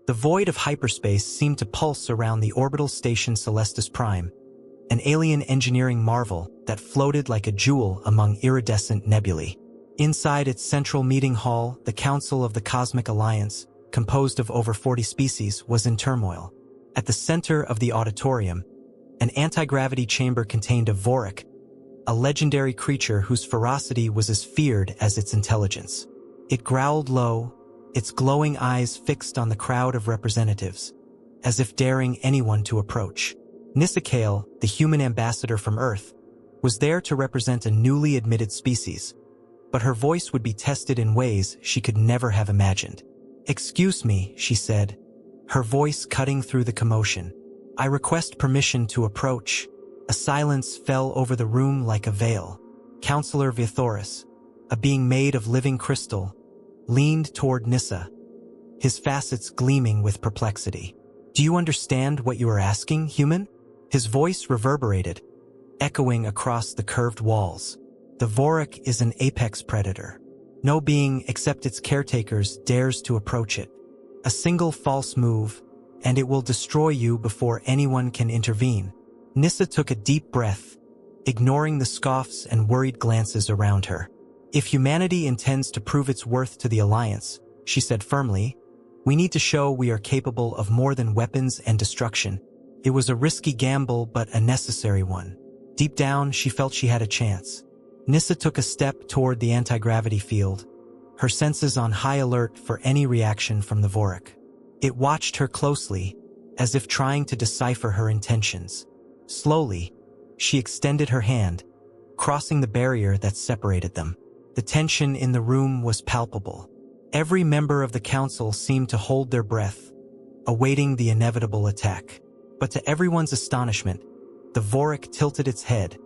The void of hyperspace seemed to pulse around the orbital station Celestis Prime, an alien engineering marvel that floated like a jewel among iridescent nebulae. Inside its central meeting hall, the Council of the Cosmic Alliance, composed of over 40 species, was in turmoil. At the center of the auditorium, an anti-gravity chamber contained a Vorak, a legendary creature whose ferocity was as feared as its intelligence. It growled low, its glowing eyes fixed on the crowd of representatives, as if daring anyone to approach. Nyssa Kale, the human ambassador from Earth, was there to represent a newly admitted species, but her voice would be tested in ways she could never have imagined. "Excuse me," she said, her voice cutting through the commotion. "I request permission to approach." A silence fell over the room like a veil. Counselor Vithoris, a being made of living crystal, leaned toward Nyssa, his facets gleaming with perplexity. "Do you understand what you are asking, human?" His voice reverberated, echoing across the curved walls. "The Vorak is an apex predator. No being except its caretakers dares to approach it. A single false move, and it will destroy you before anyone can intervene." Nyssa took a deep breath, ignoring the scoffs and worried glances around her. "If humanity intends to prove its worth to the Alliance," she said firmly, "we need to show we are capable of more than weapons and destruction." It was a risky gamble, but a necessary one. Deep down, she felt she had a chance. Nyssa took a step toward the anti-gravity field, her senses on high alert for any reaction from the Vorak. It watched her closely, as if trying to decipher her intentions. Slowly, she extended her hand, crossing the barrier that separated them. The tension in the room was palpable. Every member of the council seemed to hold their breath, awaiting the inevitable attack. But to everyone's astonishment, the Vorak tilted its head,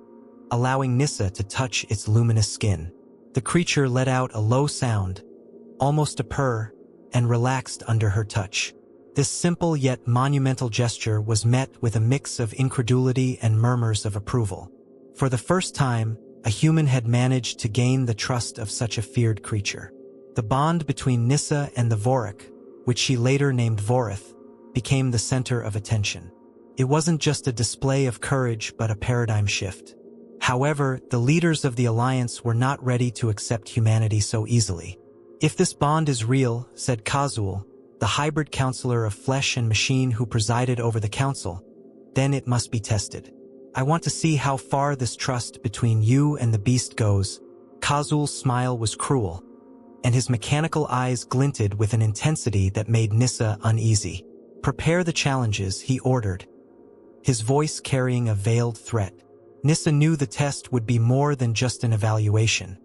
allowing Nyssa to touch its luminous skin. The creature let out a low sound, almost a purr, and relaxed under her touch. This simple yet monumental gesture was met with a mix of incredulity and murmurs of approval. For the first time, a human had managed to gain the trust of such a feared creature. The bond between Nyssa and the Vorak, which she later named Vorith, became the center of attention. It wasn't just a display of courage, but a paradigm shift. However, the leaders of the Alliance were not ready to accept humanity so easily. "If this bond is real," said Khazul, the hybrid counselor of flesh and machine who presided over the council, "then it must be tested. I want to see how far this trust between you and the beast goes." Khazul's smile was cruel, and his mechanical eyes glinted with an intensity that made Nyssa uneasy. "Prepare the challenges," he ordered, his voice carrying a veiled threat. Nyssa knew the test would be more than just an evaluation.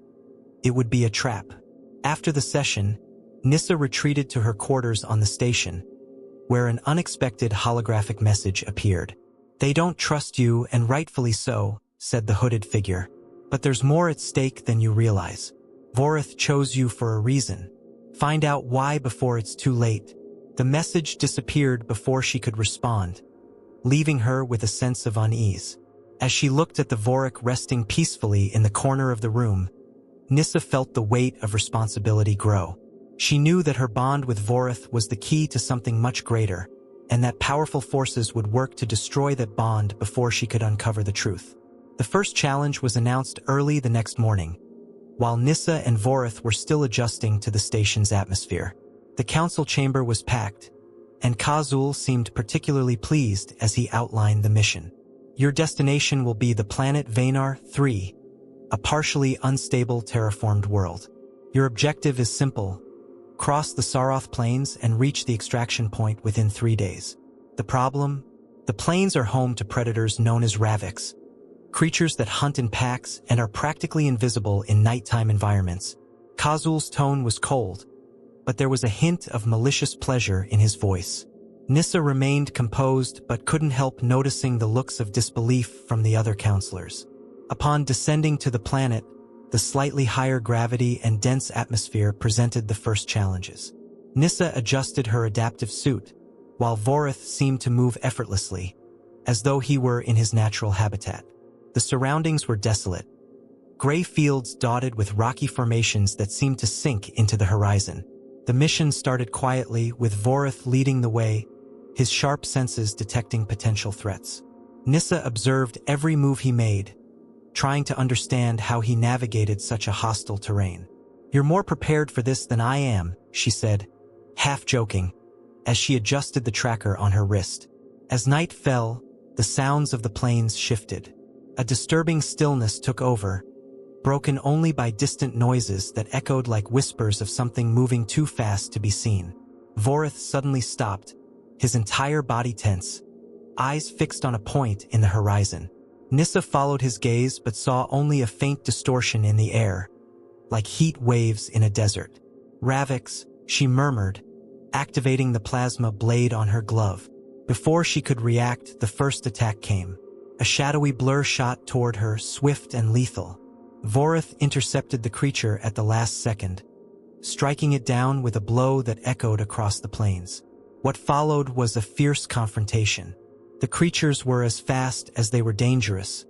It would be a trap. After the session, Nyssa retreated to her quarters on the station, where an unexpected holographic message appeared. "They don't trust you, and rightfully so," said the hooded figure. "But there's more at stake than you realize. Vorith chose you for a reason. Find out why before it's too late." The message disappeared before she could respond, leaving her with a sense of unease. As she looked at the Vorak resting peacefully in the corner of the room, Nyssa felt the weight of responsibility grow. She knew that her bond with Vorith was the key to something much greater, and that powerful forces would work to destroy that bond before she could uncover the truth. The first challenge was announced early the next morning, while Nyssa and Vorith were still adjusting to the station's atmosphere. The council chamber was packed, and Khazul seemed particularly pleased as he outlined the mission. "Your destination will be the planet Vanar 3, a partially unstable terraformed world. Your objective is simple: cross the Saroth plains and reach the extraction point within 3 days. The problem? The plains are home to predators known as Raviks, creatures that hunt in packs and are practically invisible in nighttime environments." Khazul's tone was cold, but there was a hint of malicious pleasure in his voice. Nyssa remained composed but couldn't help noticing the looks of disbelief from the other counselors. Upon descending to the planet, the slightly higher gravity and dense atmosphere presented the first challenges. Nyssa adjusted her adaptive suit, while Vorith seemed to move effortlessly, as though he were in his natural habitat. The surroundings were desolate, gray fields dotted with rocky formations that seemed to sink into the horizon. The mission started quietly, with Vorak leading the way, his sharp senses detecting potential threats. Nissa observed every move he made, trying to understand how he navigated such a hostile terrain. "You're more prepared for this than I am," she said, half joking, as she adjusted the tracker on her wrist. As night fell, the sounds of the plains shifted. A disturbing stillness took over, broken only by distant noises that echoed like whispers of something moving too fast to be seen. Vorak suddenly stopped, his entire body tense, eyes fixed on a point in the horizon. Nissa followed his gaze but saw only a faint distortion in the air, like heat waves in a desert. "Ravix," she murmured, activating the plasma blade on her glove. Before she could react, the first attack came. A shadowy blur shot toward her, swift and lethal. Vorak intercepted the creature at the last second, striking it down with a blow that echoed across the plains. What followed was a fierce confrontation. The creatures were as fast as they were dangerous,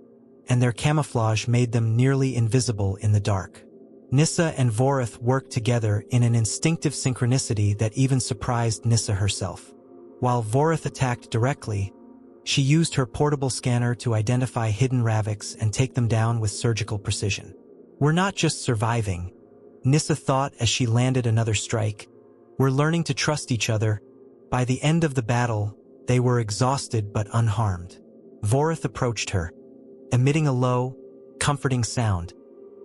and their camouflage made them nearly invisible in the dark. Nissa and Vorak worked together in an instinctive synchronicity that even surprised Nissa herself. While Vorak attacked directly, she used her portable scanner to identify hidden Ravix and take them down with surgical precision. "We're not just surviving," Nissa thought as she landed another strike. "We're learning to trust each other." By the end of the battle, they were exhausted but unharmed. Vorak approached her, emitting a low, comforting sound,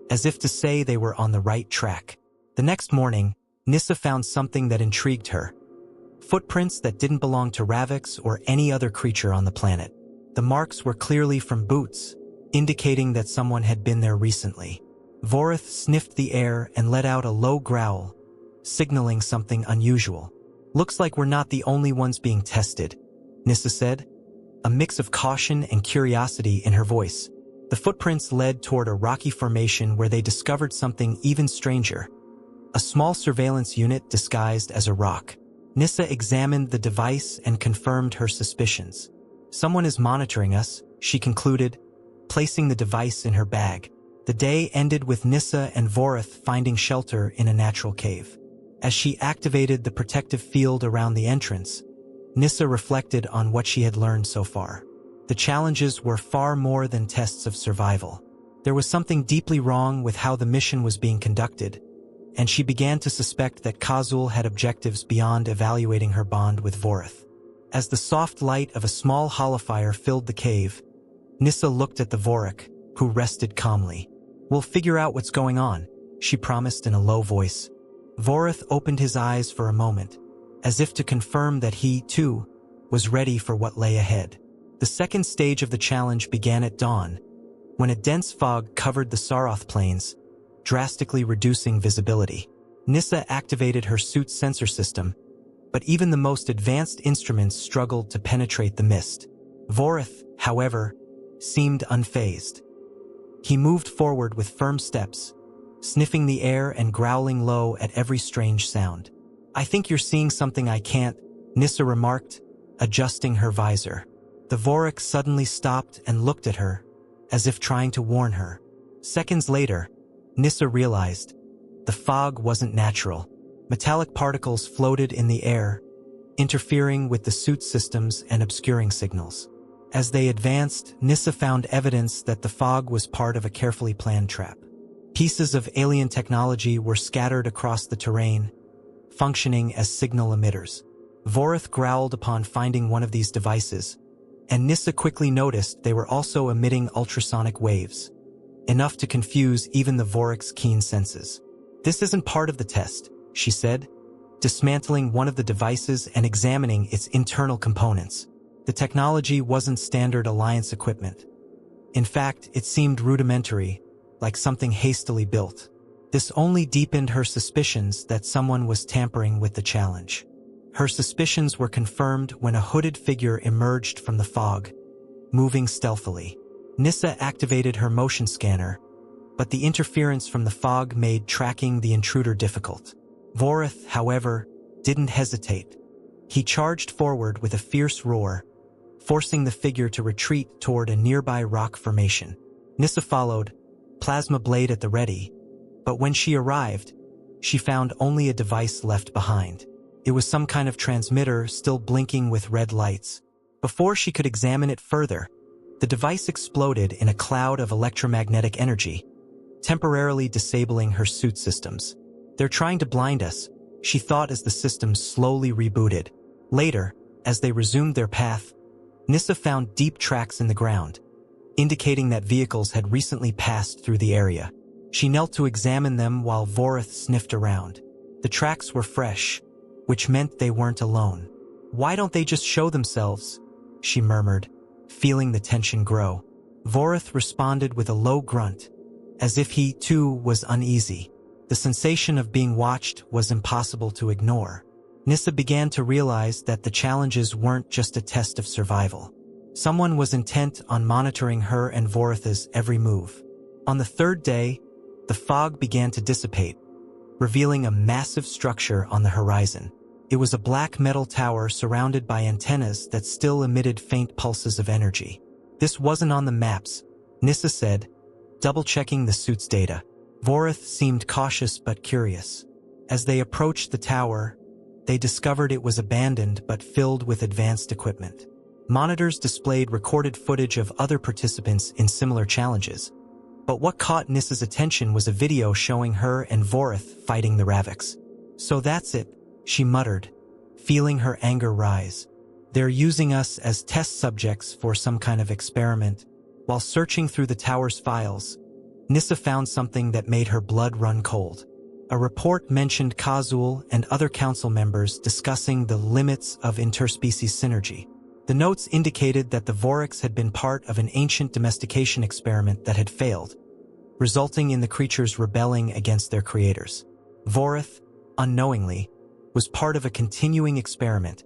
as if to say they were on the right track. The next morning, Nissa found something that intrigued her. Footprints that didn't belong to Ravix or any other creature on the planet. The marks were clearly from boots, indicating that someone had been there recently. Vorak sniffed the air and let out a low growl, signaling something unusual. "Looks like we're not the only ones being tested," Nissa said, a mix of caution and curiosity in her voice. The footprints led toward a rocky formation where they discovered something even stranger. A small surveillance unit disguised as a rock. Nissa examined the device and confirmed her suspicions. "Someone is monitoring us," she concluded, placing the device in her bag. The day ended with Nissa and Vorak finding shelter in a natural cave. As she activated the protective field around the entrance, Nissa reflected on what she had learned so far. The challenges were far more than tests of survival. There was something deeply wrong with how the mission was being conducted, and she began to suspect that Kazul had objectives beyond evaluating her bond with Vorak. As the soft light of a small holophire filled the cave, Nissa looked at the Vorak, who rested calmly. "We'll figure out what's going on," she promised in a low voice. Vorak opened his eyes for a moment, as if to confirm that he, too, was ready for what lay ahead. The second stage of the challenge began at dawn, when a dense fog covered the Saroth plains, drastically reducing visibility. Nissa activated her suit's sensor system, but even the most advanced instruments struggled to penetrate the mist. Vorak, however, seemed unfazed. He moved forward with firm steps, sniffing the air and growling low at every strange sound. "I think you're seeing something I can't," Nissa remarked, adjusting her visor. The Vorak suddenly stopped and looked at her, as if trying to warn her. Seconds later, Nissa realized the fog wasn't natural. Metallic particles floated in the air, interfering with the suit systems and obscuring signals. As they advanced, Nissa found evidence that the fog was part of a carefully planned trap. Pieces of alien technology were scattered across the terrain, functioning as signal emitters. Vorak growled upon finding one of these devices, and Nissa quickly noticed they were also emitting ultrasonic waves, enough to confuse even the Vorak's keen senses. "This isn't part of the test," she said, dismantling one of the devices and examining its internal components. The technology wasn't standard Alliance equipment. In fact, it seemed rudimentary, like something hastily built. This only deepened her suspicions that someone was tampering with the challenge. Her suspicions were confirmed when a hooded figure emerged from the fog, moving stealthily. Nissa activated her motion scanner, but the interference from the fog made tracking the intruder difficult. Vorak, however, didn't hesitate. He charged forward with a fierce roar, forcing the figure to retreat toward a nearby rock formation. Nissa followed, plasma blade at the ready, but when she arrived, she found only a device left behind. It was some kind of transmitter still blinking with red lights. Before she could examine it further, the device exploded in a cloud of electromagnetic energy, temporarily disabling her suit systems. "They're trying to blind us," she thought as the system slowly rebooted. Later, as they resumed their path, Nissa found deep tracks in the ground, indicating that vehicles had recently passed through the area. She knelt to examine them while Vorak sniffed around. The tracks were fresh, which meant they weren't alone. "Why don't they just show themselves?" she murmured, feeling the tension grow. Vorak responded with a low grunt, as if he, too, was uneasy. The sensation of being watched was impossible to ignore. Nissa began to realize that the challenges weren't just a test of survival. Someone was intent on monitoring her and Vorak's every move. On the third day, the fog began to dissipate, revealing a massive structure on the horizon. It was a black metal tower surrounded by antennas that still emitted faint pulses of energy. "This wasn't on the maps," Nissa said, double-checking the suit's data. Vorak seemed cautious but curious. As they approached the tower, they discovered it was abandoned but filled with advanced equipment. Monitors displayed recorded footage of other participants in similar challenges. But what caught Nissa's attention was a video showing her and Vorak fighting the Ravix. "So that's it," she muttered, feeling her anger rise. "They're using us as test subjects for some kind of experiment." While searching through the tower's files, Nissa found something that made her blood run cold. A report mentioned Kazul and other council members discussing the limits of interspecies synergy. The notes indicated that the Voraks had been part of an ancient domestication experiment that had failed, resulting in the creatures rebelling against their creators. Vorak, unknowingly, was part of a continuing experiment,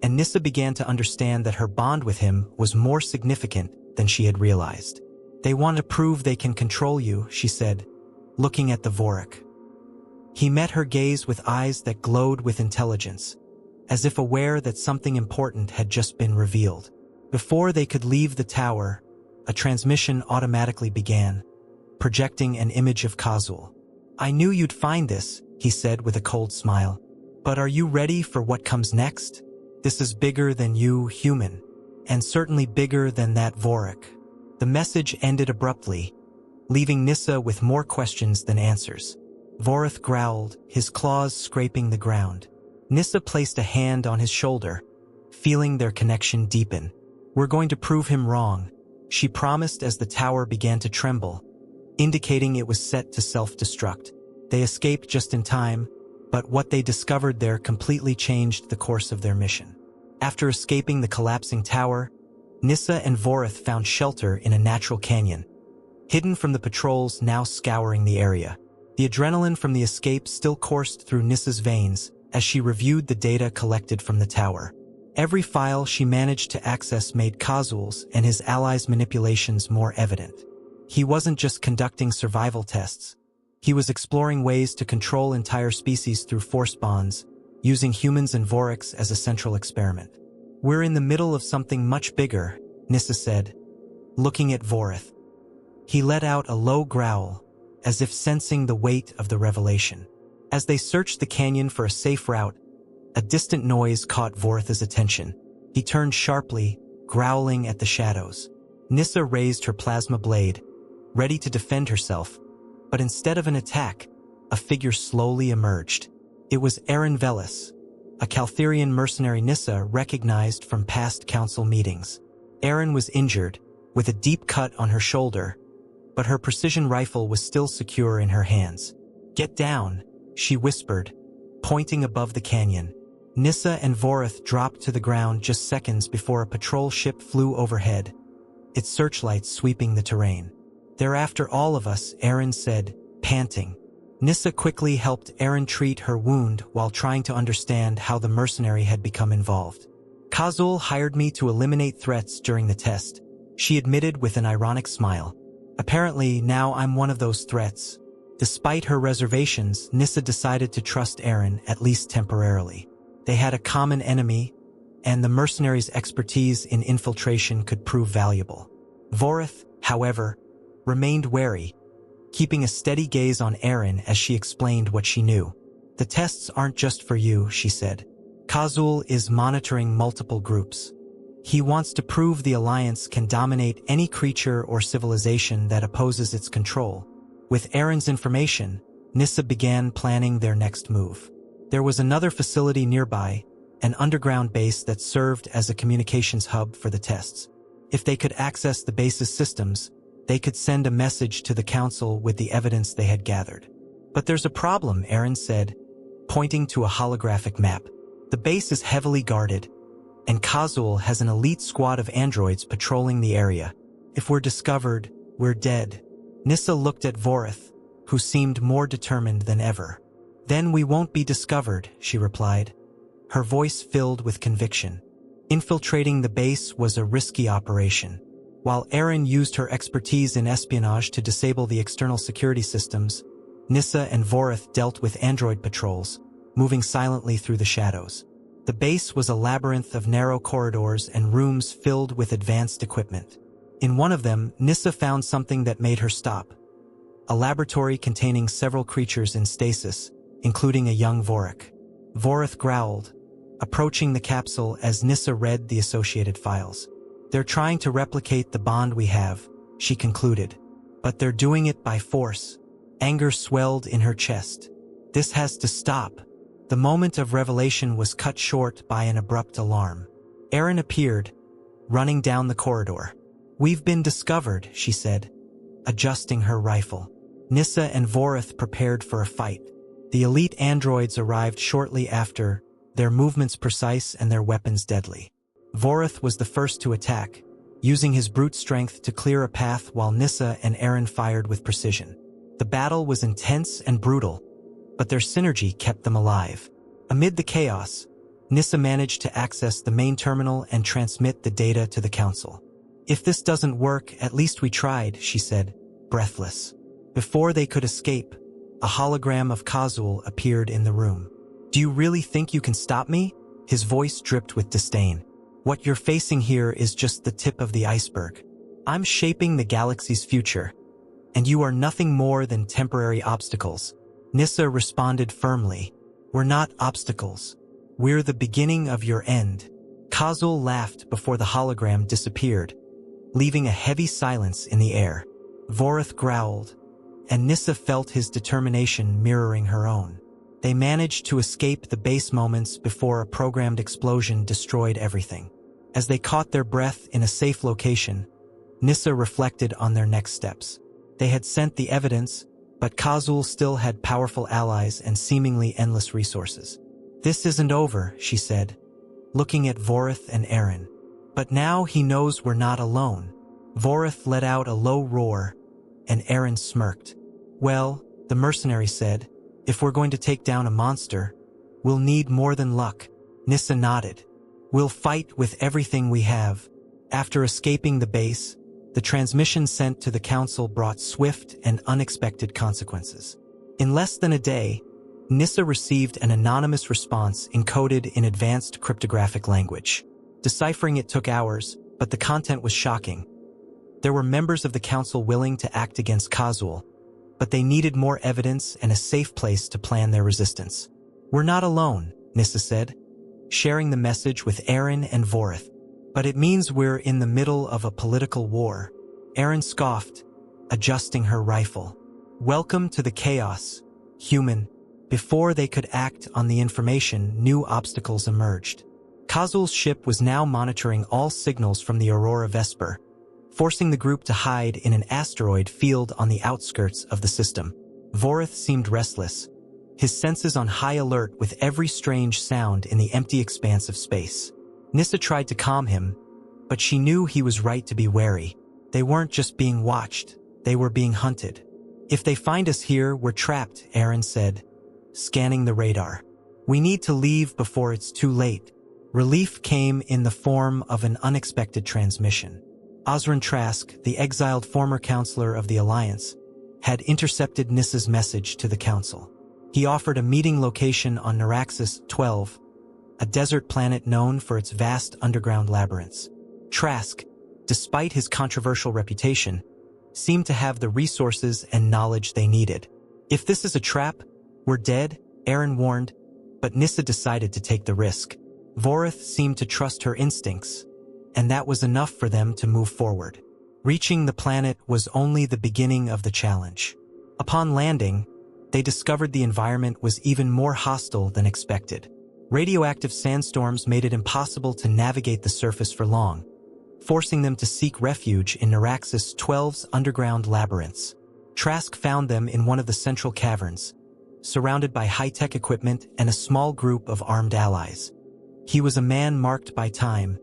and Nissa began to understand that her bond with him was more significant than she had realized. "They want to prove they can control you," she said, looking at the Vorak. He met her gaze with eyes that glowed with intelligence, as if aware that something important had just been revealed. Before they could leave the tower, a transmission automatically began, projecting an image of Kazul. "I knew you'd find this," he said with a cold smile. "But are you ready for what comes next? This is bigger than you, human, and certainly bigger than that Vorak." The message ended abruptly, leaving Nissa with more questions than answers. Vorak growled, his claws scraping the ground. Nissa placed a hand on his shoulder, feeling their connection deepen. "We're going to prove him wrong," she promised as the tower began to tremble, indicating it was set to self-destruct. They escaped just in time, but what they discovered there completely changed the course of their mission. After escaping the collapsing tower, Nissa and Vorak found shelter in a natural canyon, hidden from the patrols now scouring the area. The adrenaline from the escape still coursed through Nissa's veins as she reviewed the data collected from the tower. Every file she managed to access made Kazul's and his allies' manipulations more evident. He wasn't just conducting survival tests. He was exploring ways to control entire species through force bonds, using humans and Voraks as a central experiment. "We're in the middle of something much bigger," Nissa said, looking at Vorak. He let out a low growl, as if sensing the weight of the revelation. As they searched the canyon for a safe route, a distant noise caught Vorak's attention. He turned sharply, growling at the shadows. Nissa raised her plasma blade, ready to defend herself, but instead of an attack, a figure slowly emerged. It was Aaron Velis, a Caltherian mercenary Nissa recognized from past council meetings. Aaron was injured, with a deep cut on her shoulder, but her precision rifle was still secure in her hands. "Get down," she whispered, pointing above the canyon. Nissa and Vorak dropped to the ground just seconds before a patrol ship flew overhead, its searchlights sweeping the terrain. "They're after all of us," Aaron said, panting. Nissa quickly helped Aaron treat her wound while trying to understand how the mercenary had become involved. "Kazul hired me to eliminate threats during the test," she admitted with an ironic smile. "Apparently, now I'm one of those threats." Despite her reservations, Nissa decided to trust Aaron, at least temporarily. They had a common enemy, and the mercenary's expertise in infiltration could prove valuable. Vorak, however, remained wary, keeping a steady gaze on Aaron as she explained what she knew. "The tests aren't just for you," she said. "Khazul is monitoring multiple groups. He wants to prove the Alliance can dominate any creature or civilization that opposes its control." With Aaron's information, Nissa began planning their next move. There was another facility nearby, an underground base that served as a communications hub for the tests. If they could access the base's systems, they could send a message to the Council with the evidence they had gathered. "But there's a problem," Aaron said, pointing to a holographic map. "The base is heavily guarded, and Khazul has an elite squad of androids patrolling the area. If we're discovered, we're dead." Nissa looked at Vorak, who seemed more determined than ever. "Then we won't be discovered," she replied, her voice filled with conviction. Infiltrating the base was a risky operation. While Aaron used her expertise in espionage to disable the external security systems, Nissa and Vorak dealt with android patrols, moving silently through the shadows. The base was a labyrinth of narrow corridors and rooms filled with advanced equipment. In one of them, Nissa found something that made her stop. A laboratory containing several creatures in stasis, including a young Vorak. Vorak growled, approaching the capsule as Nissa read the associated files. "They're trying to replicate the bond we have," she concluded. "But they're doing it by force." Anger swelled in her chest. "This has to stop." The moment of revelation was cut short by an abrupt alarm. Aaron appeared, running down the corridor. "We've been discovered," she said, adjusting her rifle. Nissa and Vorak prepared for a fight. The elite androids arrived shortly after, their movements precise and their weapons deadly. Vorak was the first to attack, using his brute strength to clear a path while Nissa and Aaron fired with precision. The battle was intense and brutal, but their synergy kept them alive. Amid the chaos, Nissa managed to access the main terminal and transmit the data to the Council. "If this doesn't work, at least we tried," she said, breathless. Before they could escape, a hologram of Khazul appeared in the room. "Do you really think you can stop me?" His voice dripped with disdain. "What you're facing here is just the tip of the iceberg. I'm shaping the galaxy's future, and you are nothing more than temporary obstacles." Nissa responded firmly, "We're not obstacles. We're the beginning of your end." Khazul laughed before the hologram disappeared, leaving a heavy silence in the air. Vorak growled, and Nissa felt his determination mirroring her own. They managed to escape the base moments before a programmed explosion destroyed everything. As they caught their breath in a safe location, Nissa reflected on their next steps. They had sent the evidence, but Khazul still had powerful allies and seemingly endless resources. "This isn't over," she said, looking at Vorak and Aaron. "But now he knows we're not alone." Vorak let out a low roar, and Aaron smirked. "Well," the mercenary said, "if we're going to take down a monster, we'll need more than luck." Nissa nodded. "We'll fight with everything we have." After escaping the base, the transmission sent to the Council brought swift and unexpected consequences. In less than a day, Nissa received an anonymous response encoded in advanced cryptographic language. Deciphering it took hours, but the content was shocking. There were members of the Council willing to act against Khazul, but they needed more evidence and a safe place to plan their resistance. "We're not alone," Nissa said, sharing the message with Aaron and Vorak. "But it means we're in the middle of a political war." Aaron scoffed, adjusting her rifle. "Welcome to the chaos, human." Before they could act on the information, new obstacles emerged. Khazul's ship was now monitoring all signals from the Aurora Vesper, forcing the group to hide in an asteroid field on the outskirts of the system. Vorak seemed restless, his senses on high alert with every strange sound in the empty expanse of space. Nissa tried to calm him, but she knew he was right to be wary. They weren't just being watched, they were being hunted. "If they find us here, we're trapped," Aaron said, scanning the radar. "We need to leave before it's too late." Relief came in the form of an unexpected transmission. Osran Trask, the exiled former counselor of the Alliance, had intercepted Nissa's message to the Council. He offered a meeting location on Naraxis 12, a desert planet known for its vast underground labyrinths. Trask, despite his controversial reputation, seemed to have the resources and knowledge they needed. If this is a trap, we're dead, Aaron warned, but Nissa decided to take the risk. Vorak seemed to trust her instincts, and that was enough for them to move forward. Reaching the planet was only the beginning of the challenge. Upon landing, they discovered the environment was even more hostile than expected. Radioactive sandstorms made it impossible to navigate the surface for long, forcing them to seek refuge in Neuraxis 12's underground labyrinths. Trask found them in one of the central caverns, surrounded by high-tech equipment and a small group of armed allies. He was a man marked by time,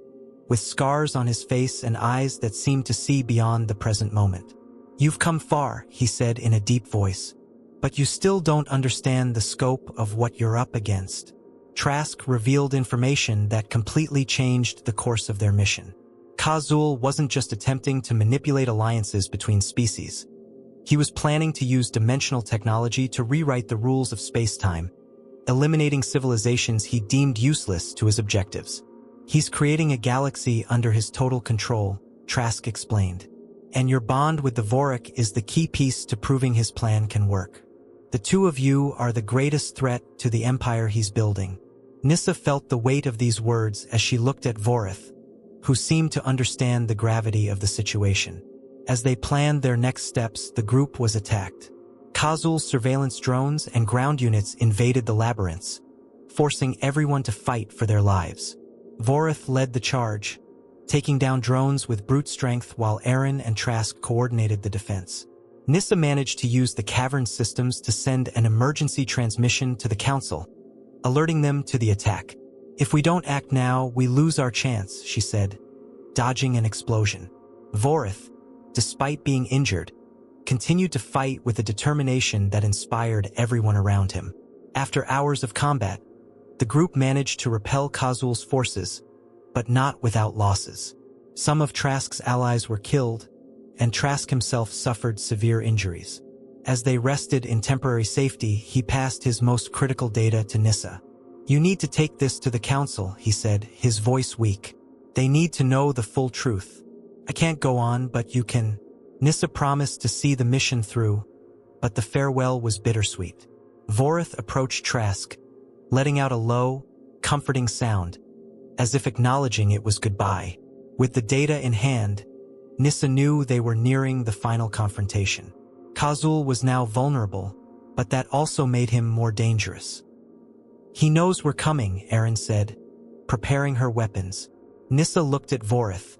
with scars on his face and eyes that seemed to see beyond the present moment. "You've come far," he said in a deep voice, "but you still don't understand the scope of what you're up against." Trask revealed information that completely changed the course of their mission. Kazul wasn't just attempting to manipulate alliances between species. He was planning to use dimensional technology to rewrite the rules of space-time, eliminating civilizations he deemed useless to his objectives. "He's creating a galaxy under his total control," Trask explained. "And your bond with the Vorak is the key piece to proving his plan can work. The two of you are the greatest threat to the empire he's building." Nissa felt the weight of these words as she looked at Vorak, who seemed to understand the gravity of the situation. As they planned their next steps, the group was attacked. Kazul's surveillance drones and ground units invaded the labyrinths, forcing everyone to fight for their lives. Vorak led the charge, taking down drones with brute strength while Aaron and Trask coordinated the defense. Nissa managed to use the cavern systems to send an emergency transmission to the Council, alerting them to the attack. "If we don't act now, we lose our chance," she said, dodging an explosion. Vorak, despite being injured, continued to fight with a determination that inspired everyone around him. After hours of combat, the group managed to repel Kazul's forces, but not without losses. Some of Trask's allies were killed, and Trask himself suffered severe injuries. As they rested in temporary safety, he passed his most critical data to Nissa. "You need to take this to the Council," he said, his voice weak. "They need to know the full truth. I can't go on, but you can." Nissa promised to see the mission through, but the farewell was bittersweet. Vorak approached Trask, letting out a low, comforting sound, as if acknowledging it was goodbye. With the data in hand, Nissa knew they were nearing the final confrontation. Kazul was now vulnerable, but that also made him more dangerous. "He knows we're coming," Aaron said, preparing her weapons. Nissa looked at Vorak,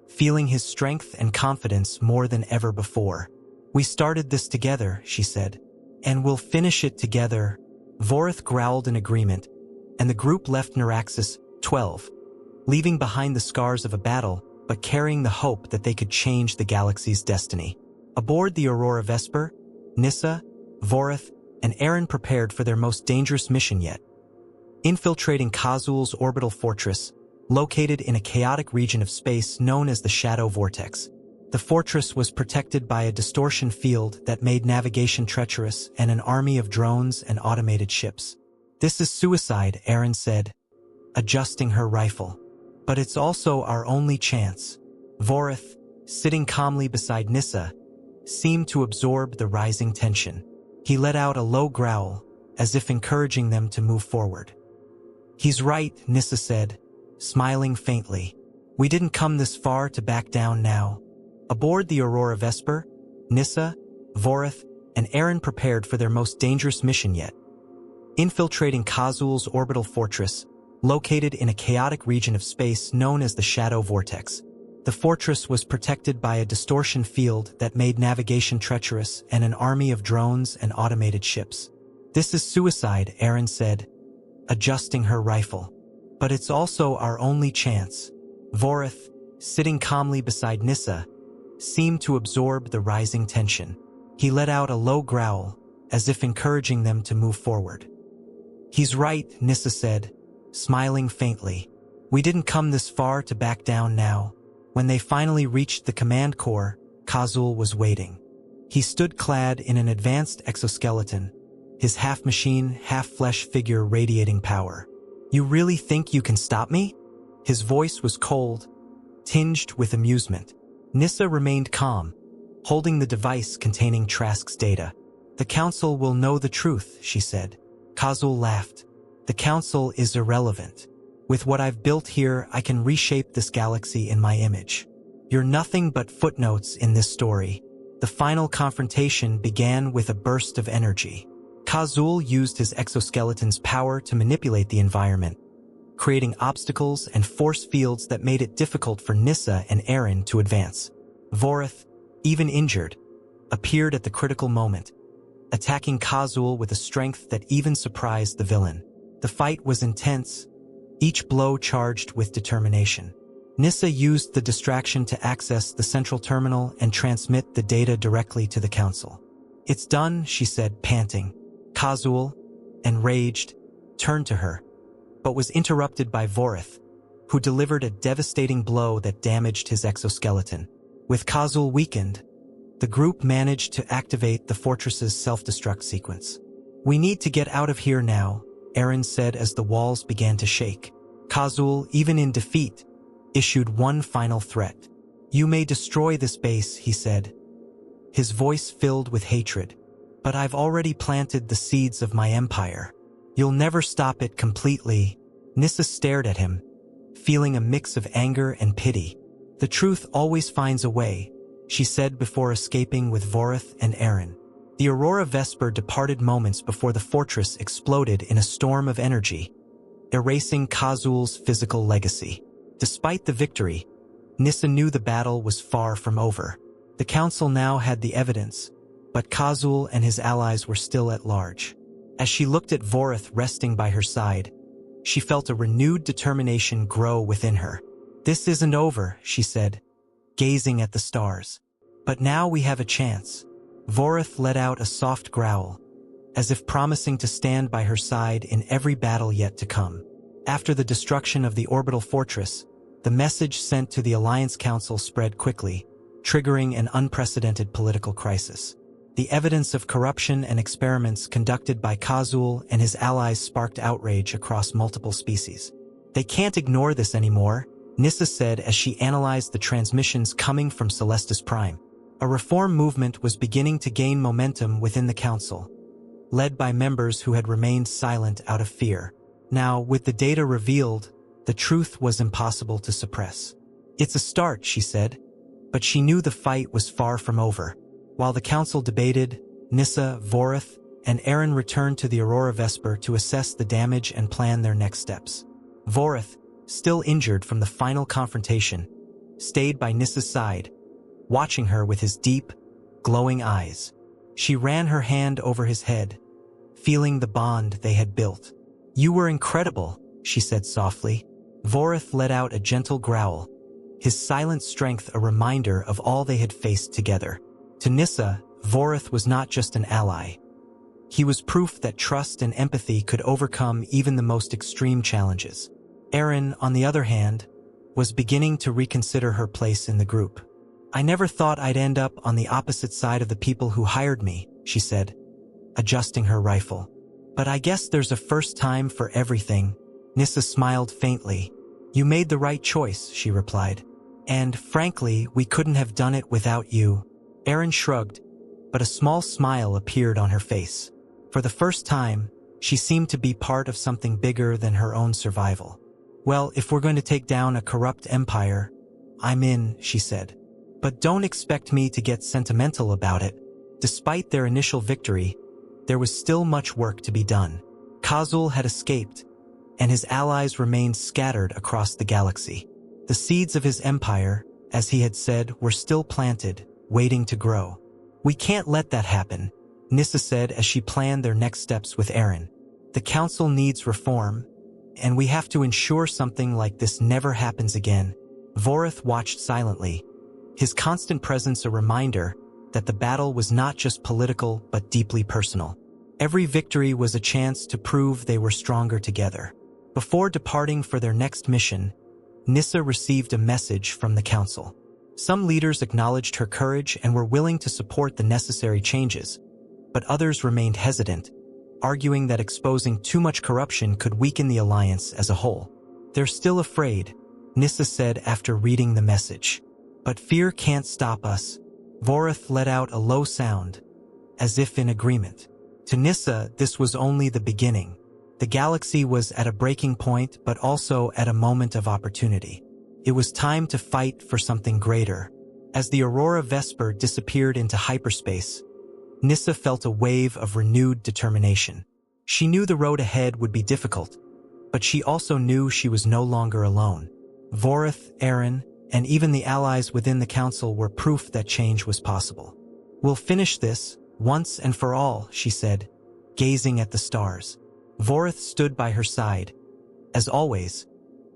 feeling his strength and confidence more than ever before. "We started this together," she said, "and we'll finish it together." Vorak growled in agreement, and the group left Neuraxis 12, leaving behind the scars of a battle, but carrying the hope that they could change the galaxy's destiny. Aboard the Aurora Vesper, Nissa, Vorak, and Aaron prepared for their most dangerous mission yet. Infiltrating Kazul's orbital fortress, located in a chaotic region of space known as the Shadow Vortex. The fortress was protected by a distortion field that made navigation treacherous and an army of drones and automated ships. "This is suicide," Aaron said, adjusting her rifle. "But it's also our only chance." Vorak, sitting calmly beside Nissa, seemed to absorb the rising tension. He let out a low growl, as if encouraging them to move forward. "He's right," Nissa said, smiling faintly. "We didn't come this far to back down now." Aboard the Aurora Vesper, Nissa, Vorak, and Aaron prepared for their most dangerous mission yet. Infiltrating Kazul's orbital fortress, located in a chaotic region of space known as the Shadow Vortex. The fortress was protected by a distortion field that made navigation treacherous and an army of drones and automated ships. "This is suicide," Aaron said, adjusting her rifle. "But it's also our only chance." Vorak, sitting calmly beside Nissa, seemed to absorb the rising tension. He let out a low growl, as if encouraging them to move forward. "He's right," Nissa said, smiling faintly. "We didn't come this far to back down now." When they finally reached the command core, Kazul was waiting. He stood clad in an advanced exoskeleton, his half-machine, half-flesh figure radiating power. "You really think you can stop me?" His voice was cold, tinged with amusement. Nissa remained calm, holding the device containing Trask's data. "The Council will know the truth," she said. Kazul laughed. "The Council is irrelevant. With what I've built here, I can reshape this galaxy in my image. You're nothing but footnotes in this story." The final confrontation began with a burst of energy. Kazul used his exoskeleton's power to manipulate the environment, creating obstacles and force fields that made it difficult for Nissa and Aaron to advance. Vorak, even injured, appeared at the critical moment, attacking Kazul with a strength that even surprised the villain. The fight was intense, each blow charged with determination. Nissa used the distraction to access the central terminal and transmit the data directly to the Council. "It's done," she said, panting. Kazul, enraged, turned to her, but was interrupted by Vorak, who delivered a devastating blow that damaged his exoskeleton. With Kazul weakened, the group managed to activate the fortress's self-destruct sequence. "We need to get out of here now," Aaron said as the walls began to shake. Kazul, even in defeat, issued one final threat. "You may destroy this base," he said, his voice filled with hatred. "But I've already planted the seeds of my empire. You'll never stop it completely." Nissa stared at him, feeling a mix of anger and pity. "The truth always finds a way," she said before escaping with Vorak and Aaron. The Aurora Vesper departed moments before the fortress exploded in a storm of energy, erasing Kazul's physical legacy. Despite the victory, Nissa knew the battle was far from over. The Council now had the evidence, but Kazul and his allies were still at large. As she looked at Vorak resting by her side, she felt a renewed determination grow within her. "This isn't over," she said, gazing at the stars. "But now we have a chance." Vorak let out a soft growl, as if promising to stand by her side in every battle yet to come. After the destruction of the orbital fortress, the message sent to the Alliance Council spread quickly, triggering an unprecedented political crisis. The evidence of corruption and experiments conducted by Kazul and his allies sparked outrage across multiple species. "They can't ignore this anymore," Nissa said as she analyzed the transmissions coming from Celestis Prime. A reform movement was beginning to gain momentum within the Council, led by members who had remained silent out of fear. Now, with the data revealed, the truth was impossible to suppress. "It's a start," she said, but she knew the fight was far from over. While the Council debated, Nissa, Vorak, and Aaron returned to the Aurora Vesper to assess the damage and plan their next steps. Vorak, still injured from the final confrontation, stayed by Nissa's side, watching her with his deep, glowing eyes. She ran her hand over his head, feeling the bond they had built. "You were incredible," she said softly. Vorak let out a gentle growl, his silent strength a reminder of all they had faced together. To Nissa, Vorak was not just an ally. He was proof that trust and empathy could overcome even the most extreme challenges. Aaron, on the other hand, was beginning to reconsider her place in the group. "I never thought I'd end up on the opposite side of the people who hired me," she said, adjusting her rifle. "But I guess there's a first time for everything." Nissa smiled faintly. "You made the right choice," she replied. "And, frankly, we couldn't have done it without you." Aaron shrugged, but a small smile appeared on her face. For the first time, she seemed to be part of something bigger than her own survival. "Well, if we're going to take down a corrupt empire, I'm in," she said. "But don't expect me to get sentimental about it." Despite their initial victory, there was still much work to be done. Kazul had escaped, and his allies remained scattered across the galaxy. The seeds of his empire, as he had said, were still planted, waiting to grow. "We can't let that happen," Nissa said as she planned their next steps with Aaron. "The Council needs reform, and we have to ensure something like this never happens again." Vorak watched silently, his constant presence a reminder that the battle was not just political but deeply personal. Every victory was a chance to prove they were stronger together. Before departing for their next mission, Nissa received a message from the Council. Some leaders acknowledged her courage and were willing to support the necessary changes, but others remained hesitant, arguing that exposing too much corruption could weaken the alliance as a whole. "They're still afraid," Nissa said after reading the message. "But fear can't stop us," Vorak let out a low sound, as if in agreement. To Nissa, this was only the beginning. The galaxy was at a breaking point, but also at a moment of opportunity. It was time to fight for something greater. As the Aurora Vesper disappeared into hyperspace, Nissa felt a wave of renewed determination. She knew the road ahead would be difficult, but she also knew she was no longer alone. Vorak, Aaron, and even the allies within the council were proof that change was possible. "We'll finish this, once and for all," she said, gazing at the stars. Vorak stood by her side, as always,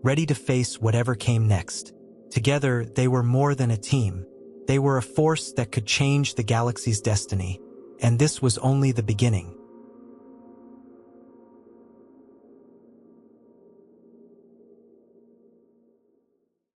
ready to face whatever came next. Together, they were more than a team. They were a force that could change the galaxy's destiny. And this was only the beginning.